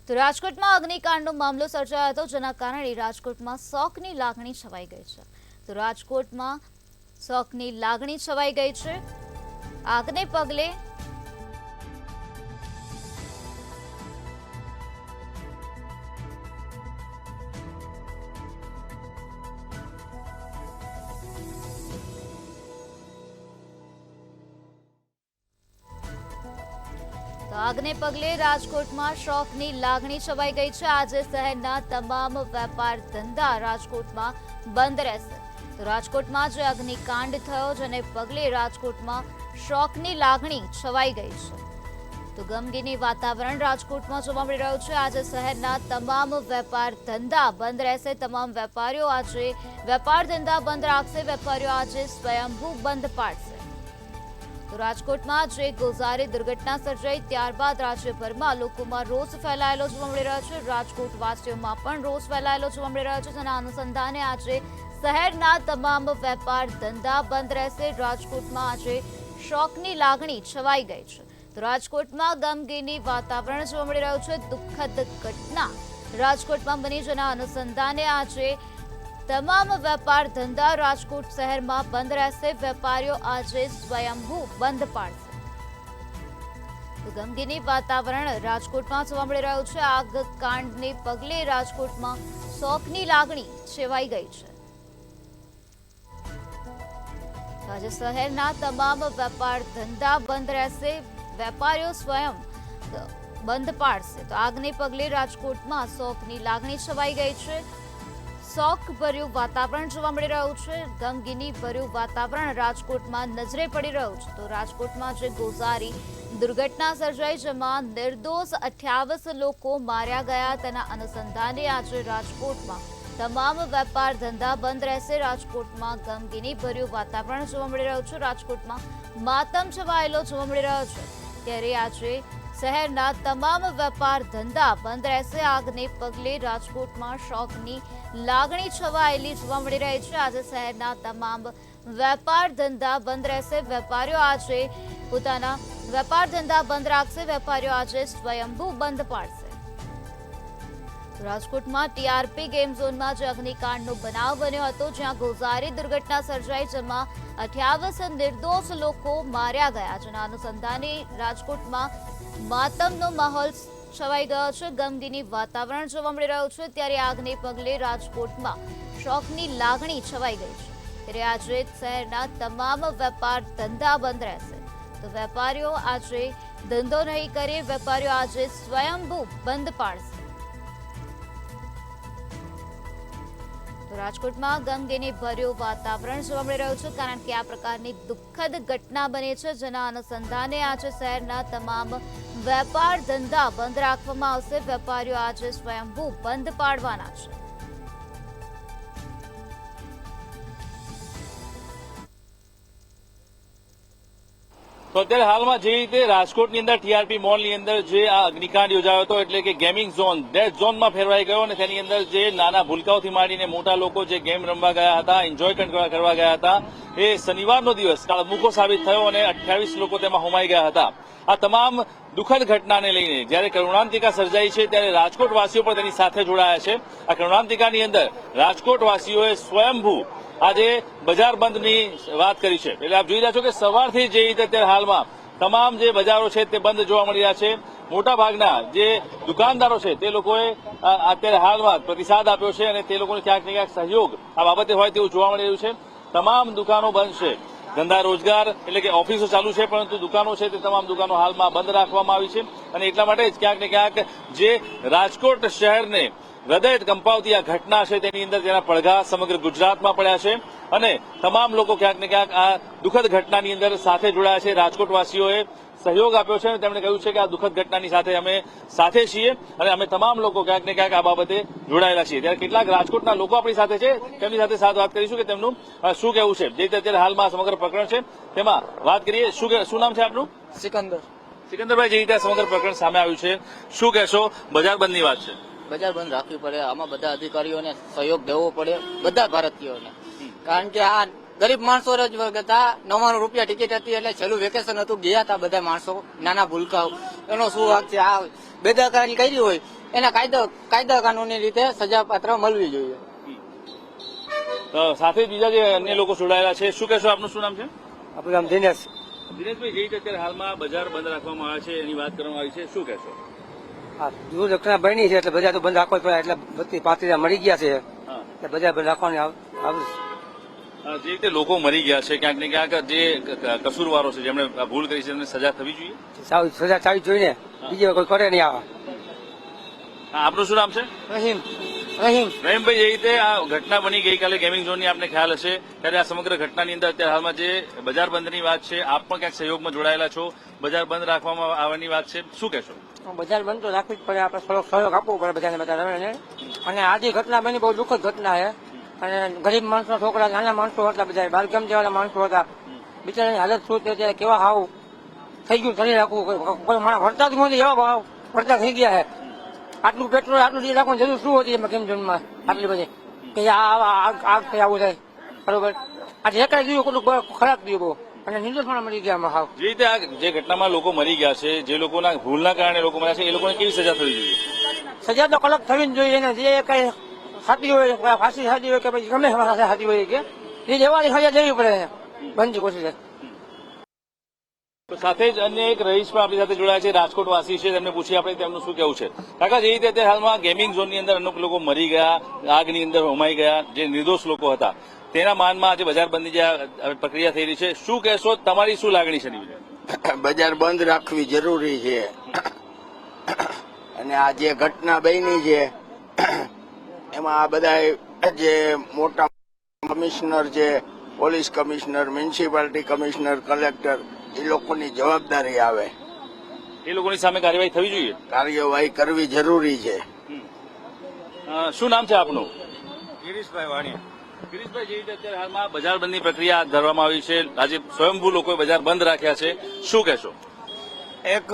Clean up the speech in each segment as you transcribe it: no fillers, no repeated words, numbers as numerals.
તો રાજકોટમાં અગ્નિકાંડનો મામલો સર્જાયો હતો, જેના કારણે રાજકોટમાં શોકની લાગણી છવાઈ ગઈ છે. તો રાજકોટમાં શોકની લાગણી છવાઈ ગઈ છે. આગને પગલે રાજકોટમાં શોકની લાગણી છવાઈ ગઈ છે. આજે શહેરના તમામ વેપાર ધંધા રાજકોટમાં બંધ રહેશે. તો રાજકોટમાં જે અગ્નિકાંડ થયો, જેને પગલે રાજકોટમાં શોકની લાગણી છવાઈ ગઈ છે. તો ગમગીની વાતાવરણ રાજકોટમાં જોવા મળી રહ્યું છે. આજે શહેરના તમામ વેપાર ધંધા બંધ રહેશે. તમામ વેપારીઓ આજે વેપાર ધંધા બંધ રાખશે. વેપારીઓ આજે સ્વયંભૂ બંધ પાડશે. તો રાજકોટમાં જે ગોઝારી દુર્ઘટના સર્જાઈ, ત્યારબાદ રાજ્યભરમાં લોકોમાં રોષ ફેલાયેલો જોવા મળી રહ્યો છે. રાજકોટ વાસીઓમાં પણ રોષ ફેલાયેલો જોવા મળી રહ્યો છે. જેના અનુસંધાને આજે શહેરના તમામ વેપાર ધંધા બંધ રહેશે. રાજકોટમાં આજે શોકની લાગણી છવાઈ ગઈ છે. તો રાજકોટમાં ગમગીની વાતાવરણ જોવા મળી રહ્યું છે. દુઃખદ ઘટના રાજકોટમાં બની, જેના અનુસંધાને આજે તમામ વેપાર ધંધા રાજકોટ શહેરમાં બંધ રહેશે. વેપારીઓ આજે સ્વયંભૂ બંધ પાડશે. તો ગમગીની વાતાવરણ રાજકોટમાં જોવા મળી રહ્યું છે. આગ કાંડને પગલે રાજકોટમાં શોકની લાગણી છવાઈ ગઈ છે. આજે શહેરના તમામ વેપાર ધંધા બંધ રહેશે. વેપારીઓ સ્વયં બંધ પાડશે. તો આગને પગલે રાજકોટમાં શોકની લાગણી છવાઈ ગઈ છે. શોક ભર્યું વાતાવરણ જોવા મળી રહ્યું છે. ગમગીની ભર્યું વાતાવરણ રાજકોટમાં નજરે પડી રહ્યું છે. તો રાજકોટમાં જે ગોઝારી દુર્ઘટના સર્જાઈ, જેમાં નિર્દોષ 28 લોકો માર્યા ગયા, તેના અનુસંધાને આજે રાજકોટમાં તમામ વેપાર ધંધા બંધ રહેશે. રાજકોટમાં ગમગીની ભર્યું વાતાવરણ જોવા મળી રહ્યું છે. રાજકોટમાં માતમ છવાયેલો જોવા મળી રહ્યો છે. ત્યારે આજે શહેરના તમામ વેપાર ધંધા બંધ રહેશે. આગને પગલે રાજકોટમાં શોકની લાગણી છવાયેલી જોવા મળી રહી છે. આજે શહેરના તમામ વેપાર ધંધા બંધ રહેશે. વેપારીઓ આજે પોતાના વેપાર ધંધા બંધ રાખશે. વેપારીઓ આજે સ્વયંભૂ બંધ પાડશે. રાજકોટમાં ટીઆરપી ગેમ ઝોનમાં જે અગ્નિકાંડનો બનાવ બન્યો હતો, જ્યાં ગોઝારી દુર્ઘટના સર્જાઈ, જેમાં 28 નિર્દોષ લોકો માર્યા ગયા, જેના અનુસંધાને રાજકોટમાં માતમનો માહોલ છવાઈ ગયો છે. ગમગીની વાતાવરણ જોવા મળી રહ્યું છે. ત્યારે આગને પગલે રાજકોટમાં શોકની લાગણી છવાઈ ગઈ છે. ત્યારે આજે શહેરના તમામ વેપાર ધંધા બંધ રહેશે. તો વેપારીઓ આજે ધંધો નહીં કરે. વેપારીઓ આજે સ્વયંભૂ બંધ પાડશે. તો રાજકોટમાં ગમગીની ભર્યું વાતાવરણ જોવા મળી રહ્યું છે, કારણ કે આ પ્રકારની દુઃખદ ઘટના બની છે, જેના અનુસંધાને આજે શહેરના તમામ વેપાર ધંધા બંધ રાખવામાં આવશે. વેપારીઓ આજે સ્વયંભૂ બંધ પાડવાના છે. તો અત્યારે હાલમાં જે રીતે રાજકોટની અંદર ટીઆરપી મોલની અંદર જે આ અગ્નિકાંડ યોજાયો હતો, એટલે કે ગેમિંગ ઝોન ડેડ ઝોનમાં ફેરવાઈ ગયો, અને તેની અંદર જે નાના ભૂલકાઓથી માંડીને મોટા લોકો જે ગેમ રમવા ગયા હતા, એન્જોય કરવા ગયા હતા, એ શનિવારનો દિવસ કાળમુખો સાબિત થયો અને 28 લોકો તેમાં હોમાઈ ગયા હતા. આ તમામ દુઃખદ ઘટનાને લઈને જ્યારે કરુણાંતિકા સર્જાઈ છે, ત્યારે રાજકોટવાસીઓ પણ તેની સાથે જોડાયા છે. આ કરુણાંતિકાની અંદર રાજકોટવાસીઓએ સ્વયંભૂ આજે બજાર બંધની વાત કરી છે. એટલે આપ જોઈ રહ્યા છો કે સવારથી જે રીતે અત્યારે હાલમાં તમામ જે બજારો છે તે બંધ જોવા મળી રહ્યા છે. મોટાભાગના જે દુકાનદારો છે તે લોકોએ અત્યારે હાલમાં પ્રતિસાદ આપ્યો છે, અને તે લોકોને ક્યાંક ને ક્યાંક સહયોગ આ બાબતે હોય તેવું જોવા મળી રહ્યું છે. તમામ દુકાનો બંધ છે. ધંધા રોજગાર એટલે કે ઓફિસો ચાલુ છે, પરંતુ દુકાનો છે તે તમામ દુકાનો હાલમાં બંધ રાખવામાં આવી છે. અને એટલા માટે જ ક્યાંક ને ક્યાંક જે રાજકોટ શહેરને હૃદય કંપાવતી આ ઘટના છે, તેની અંદર તેના પડઘા સમગ્ર ગુજરાતમાં પડ્યા છે. અને તમામ લોકો ક્યાંક ને ક્યાંક આ દુઃખદ ઘટનાની અંદર સાથે જોડાયા છે. રાજકોટવાસીઓએ સહયોગ આપ્યો છે, અને તેમણે કહ્યું છે કે આ દુઃખદ ઘટનાની સાથે અમે સાથે છીએ, અને અમે તમામ લોકો ક્યાંક ને ક્યાંક આ બાબતે જોડાયેલા છીએ. ત્યારે કેટલાક રાજકોટના લોકો આપણી સાથે છે, તેમની સાથે વાત કરીશું કે તેમનું શું કહેવું છે. જે રીતે અત્યારે હાલમાં સમગ્ર પ્રકરણ છે તેમાં વાત કરીએ. શું નામ છે આપનું? સિકંદરભાઈ, જે રીતે સમગ્ર પ્રકરણ સામે આવ્યું છે, શું કહેશો? બજાર બંધની વાત છે. બજાર બંધ રાખવી પડે. આમાં બધા અધિકારીઓને સહયોગ દેવો પડે, બધા ભારતીયોને. કારણ કે આ ગરીબ માણસો જ હતા. 99 રૂપિયા ટિકિટ હતી, એટલે છેલ્લું વેકેશન હતું, ગયા હતા બધા માણસો, નાના ભૂલકાઓ. એનો શું વાંક છે? આ બેદરકારી કરી હોય એને કાયદા કાનૂની રીતે સજા પાત્ર મળવી જોઈએ. સાથે જ બીજા જે અન્ય લોકો જોડાયેલા છે, શું કહેશો? આપનું શું નામ છે? આપણું નામ દિનેશ. દિનેશભાઈ, જે રીતે અત્યારે હાલમાં બજાર બંધ રાખવામાં આવે છે એની વાત કરવામાં આવી છે, શું કહેશો? હા, દુર્ઘટના બની છે એટલે બજાર તો બંધ રાખવો જ પડે. એટલે બધી પાત્રીરા મળી ગયા છે હા. એટલે બજાર બંધ રાખવાની આવે. જે રીતે લોકો મરી ગયા છે, ક્યાંક ને ક્યાંક જે કસૂરવારો છે, જેમણે આ ભૂલ કરી છે, એમને સજા થવી જોઈએ. સજા ચાવી જોઈને બીજી વાર કોઈ કરે નહીં આવે. આપનું શું નામ છે? રહીમ રહીમભાઈ, જે રીતે આ ઘટના બની ગઈકાલે ગેમિંગ ઝોનની આપને ખ્યાલ હશે, ત્યારે આ સમગ્ર ઘટનાની અંદર અત્યારે હાલમાં જે બજાર બંધની વાત છે, આપ પણ ક્યાંક સહયોગમાં જોડાયેલા છો, બજાર બંધ રાખવામાં આવવાની વાત છે, શું કહેશો? બજાર બંધ તો રાખવી જ પડે. આપણે થોડોક સહયોગ આપવો પડે બધાને. અને આ જે ઘટના બની બહુ દુઃખદ ઘટના છે. અને ગરીબ માણસો, છોકરા, નાના માણસો હતા, બધા બાલગામ જેવાળા માણસો હતા. બિચારાની હાલત શું છે, ત્યારે કેવા હાવ થઈ ગયું શરીર આખું. કોઈ માણસ વળતા જ નથી, એવા ભાવ વળતા થઈ ગયા છે. આટલું પેટ્રોલ આટલું ડીઝલ રાખવાની જરૂર શું હતી એમાં, કેમ ઝોનમાં આટલી બધી કે આગ થઈ આવું થાય? બરોબર, આજે એકાદ દિવસ કેટલું ખરાબ થયું બહુ. અને નિર્દોષ પણ મરી ગયા આમાં હાવ. જે રીતે આ જે ઘટનામાં લોકો મરી ગયા છે, જે લોકોના ભૂલના કારણે લોકો મર્યા છે, એ લોકોને કેવી સજા થવી જોઈએ? સજા તો કડક થવી જ જોઈએ. એને જે કઈ સાચી હોય, ફાંસી સાચી હોય કે પછી ગમે સાચી હોય કે એ દેવાની સજા દેવી પડે. બંધ કોશિશ. તો સાથે જ અન્ય એક રહીશ પણ આપણી સાથે જોડાયા છે, રાજકોટ વાસી છે, તેમને પૂછીએ આપણે તેમનું શું કહેવું છે. કાકા, જે રીતે અત્યારે હાલમાં ગેમિંગ ઝોનની અંદર અમુક લોકો મરી ગયા, આગની અંદર હોમાઈ ગયા, જે નિર્દોષ લોકો હતા, તેના માનમાં આજે બજાર બંધની જે પ્રક્રિયા થઈ રહી છે, શું કહેશો? તમારી શું લાગણી છે? બજાર બંધ રાખવી જરૂરી છે. અને આ જે ઘટના બની છે એમાં આ બધા જે મોટા કમિશનર છે, police commissioner, municipality commissioner, collector, એ લોકોની જવાબદારી આવે. એ લોકોની સામે કાર્યવાહી થવી જોઈએ. કાર્યવાહી કરવી જરૂરી છે. શું નામ છે આપનું? ગિરીશભાઈ વાણિયા. ગિરીશભાઈ, જે રીતે અત્યારે હાલમાં બજાર બંધની પ્રક્રિયા હાથ ધરવામાં આવી છે, આજે સ્વયંભૂ લોકોએ બજાર બંધ રાખ્યા છે, શું કહેશો? એક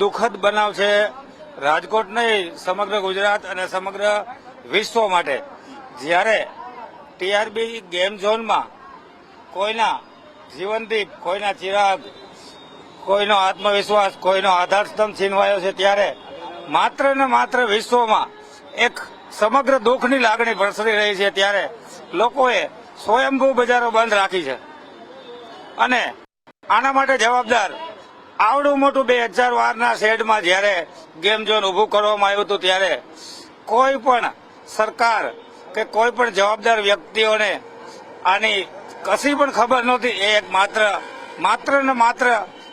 દુઃખદ બનાવ છે. રાજકોટ નહીં, સમગ્ર ગુજરાત અને સમગ્ર વિશ્વ માટે. જ્યારે ટીઆરબી ગેમ ઝોનમાં કોઈના જીવનદીપ, કોઈના ચિરાગ, કોઈનો આત્મવિશ્વાસ, કોઈનો આધારસ્તંભ છીનવાયો છે, ત્યારે માત્ર ને માત્ર વિશ્વમાં એક સમગ્ર દુઃખની લાગણી પ્રસરી રહી છે. ત્યારે લોકોએ સ્વયંભૂ બજારો બંધ રાખી છે. અને આના માટે જવાબદાર આવડું મોટું 2012ના શેડમાં જ્યારે ગેમ ઝોન ઉભું કરવામાં આવ્યું હતું, ત્યારે કોઈ પણ સરકાર કે કોઈ પણ જવાબદાર વ્યક્તિઓને આની કશી પણ ખબર નહોતી. એ એક માત્ર ને માત્ર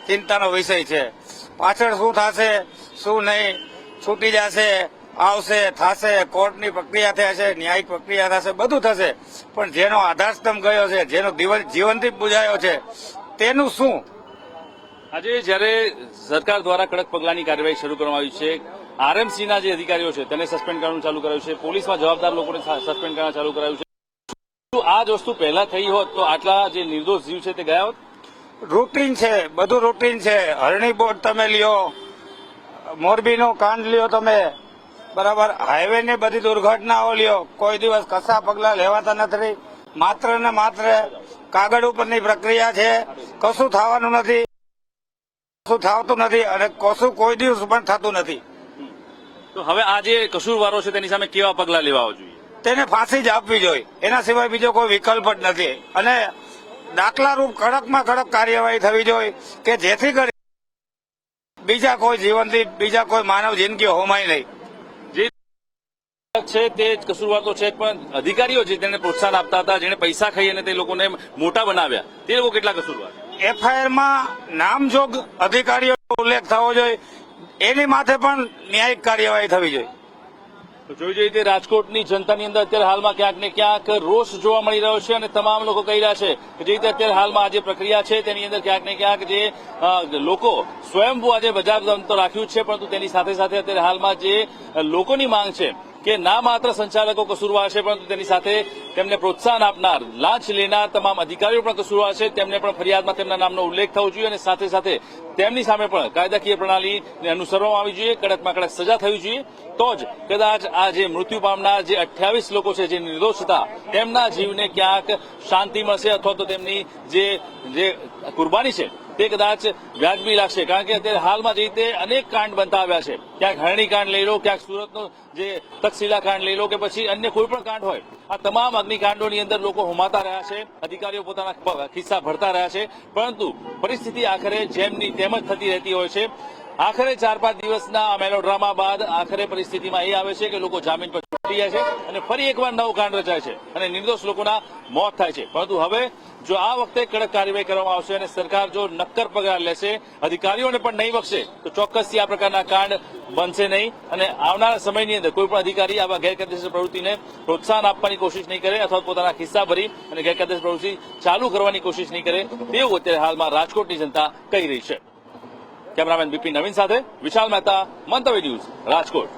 ચિંતાનો વિષય છે. પાછળ શું થશે, શું નહીં, છૂટી જશે, આવશે, થશે, કોર્ટની પ્રક્રિયા થશે, ન્યાયિક પ્રક્રિયા થશે, બધું થશે. પણ જેનો આધારસ્તંભ ગયો છે, જેનો જીવનદીપ બુજાયો છે, તેનું શું? આજે જ્યારે સરકાર દ્વારા કડક પગલાંની કાર્યવાહી શરૂ કરવામાં આવી છે, આરએમસીના જે અધિકારીઓ છે તેને સસ્પેન્ડ કરવાનું ચાલુ કરાયું છે, પોલીસમાં જવાબદાર લોકોને સસ્પેન્ડ કરવાનું ચાલુ કરાયું છે. શું આ જ વસ્તુ પહેલા થઈ હોત તો આટલા જે નિર્દોષ જીવ છે તે ગયા હોત? રૂટીન છે, બધું રૂટીન છે. હરણી બોટ તમે લ્યો, મોરબીનો કાંડ લ્યો તમે, બરાબર, હાઈવે ની બધી દુર્ઘટનાઓ લ્યો, કોઈ દિવસ કશા પગલા લેવાતા નથી. માત્ર ને માત્ર કાગળ ઉપરની પ્રક્રિયા છે. કશું થવાનું નથી, કશું થતું નથી, અને કશું કોઈ દિવસ પણ થતું નથી. તો હવે આ જે કસૂરવારો છે તેની સામે કેવા પગલાં લેવા જોઈએ? તેને ફાંસી જ આપવી જોઈએ. એના સિવાય બીજો કોઈ વિકલ્પ જ નથી. અને દાખલારૂપ કડકમાં કડક કાર્યવાહી થવી જોઈએ કે જેથી કરી બીજા કોઈ જીવનથી બીજા કોઈ માનવ જિંદગી હોમાય નહીં. જે છે તે કસૂરવાર તો છે જ, પણ અધિકારીઓ છે તેને પ્રોત્સાહન આપતા હતા, જેને પૈસા ખાઈ અને તે લોકોને મોટા બનાવ્યા, તે લોકો કેટલા કસૂરવાર? એફઆઈઆરમાં નામજોગ અધિકારીઓનો ઉલ્લેખ થવો જોઈએ. એની માથે પણ ન્યાયિક કાર્યવાહી થવી જોઈએ. તો જોઈ જઈએ તે રાજકોટની જનતાની અંદર અત્યારે હાલમાં ક્યાંક ને ક્યાંક રોષ જોવા મળી રહ્યો છે, અને તમામ લોકો કહી રહ્યા છે કે જે રીતે અત્યારે હાલમાં આ જે પ્રક્રિયા છે તેની અંદર ક્યાંક ને ક્યાંક જે લોકો સ્વયંભૂ આજે બજાર બંધ તો રાખ્યું છે, પરંતુ તેની સાથે સાથે અત્યારે હાલમાં જે લોકોની માંગ છે કે ના માત્ર સંચાલકો કસૂરવાર છે, પરંતુ તેની સાથે તેમને પ્રોત્સાહન આપનાર, લાંચ લેનાર તમામ અધિકારીઓ પણ કસૂરવાર છે, તેમને પણ ફરિયાદમાં તેમના નામનો ઉલ્લેખ થવો જોઈએ, અને સાથે સાથે તેમની સામે પણ કાયદાકીય પ્રણાલીને અનુસરવામાં આવી જોઈએ, કડકમાં કડક સજા થવી જોઈએ. તો જ કદાચ આ જે મૃત્યુ પામનાર જે 28 લોકો છે, જે નિર્દોષ હતા, તેમના જીવને ક્યાંક શાંતિ મળશે, અથવા તો તેમની જે કુરબાની છે તે કદાચ વ્યાજબી લાગશે, કારણ કે અત્યારે હાલમાં જે રીતે અનેક કાંડ બનતા આવ્યા છે, ક્યાંક હરણી કાંડ લઈ લો, ક્યાંક સુરતનો જે તક્ષશિલા કાંડ લઈ લો કે પછી અન્ય કોઈ પણ કાંડ હોય, આ તમામ અગ્નિકાંડોની અંદર લોકો હોમાતા રહ્યા છે, અધિકારીઓ પોતાના ખિસ્સા ભરતા રહ્યા છે, પરંતુ પરિસ્થિતિ આખરે જેમની તેમ જ થતી રહેતી હોય છે. આખરે 4-5 દિવસના આ મેલોડ્રામા બાદ આખરે પરિસ્થિતિમાં એ આવે છે કે લોકો જામીન પર છૂટી જાય છે અને ફરી એકવાર નવો કાંડ રચાય છે અને નિર્દોષ લોકોના મોત થાય છે. પરંતુ હવે જો આ વખતે કડક કાર્યવાહી કરવામાં આવશે અને સરકાર જો નક્કર પગલાં લેશે, અધિકારીઓને પણ નહીં બક્ષે, તો ચોક્કસથી આ પ્રકારના કાંડ બનશે નહીં અને આવનારા સમયની અંદર કોઈ પણ અધિકારી આવા ગેરકાયદેસર પ્રવૃત્તિને પ્રોત્સાહન આપવાની કોશિશ નહીં કરે અથવા પોતાના ખિસ્સા ભરી અને ગેરકાયદેસર પ્રવૃત્તિ ચાલુ કરવાની કોશિશ નહીં કરે, તેવું અત્યારે હાલમાં રાજકોટની જનતા કહી રહી છે. કેમેરામેન બિપિન નવીન સાથે વિશાલ મહેતા, મંતવ્ય ન્યૂઝ, રાજકોટ.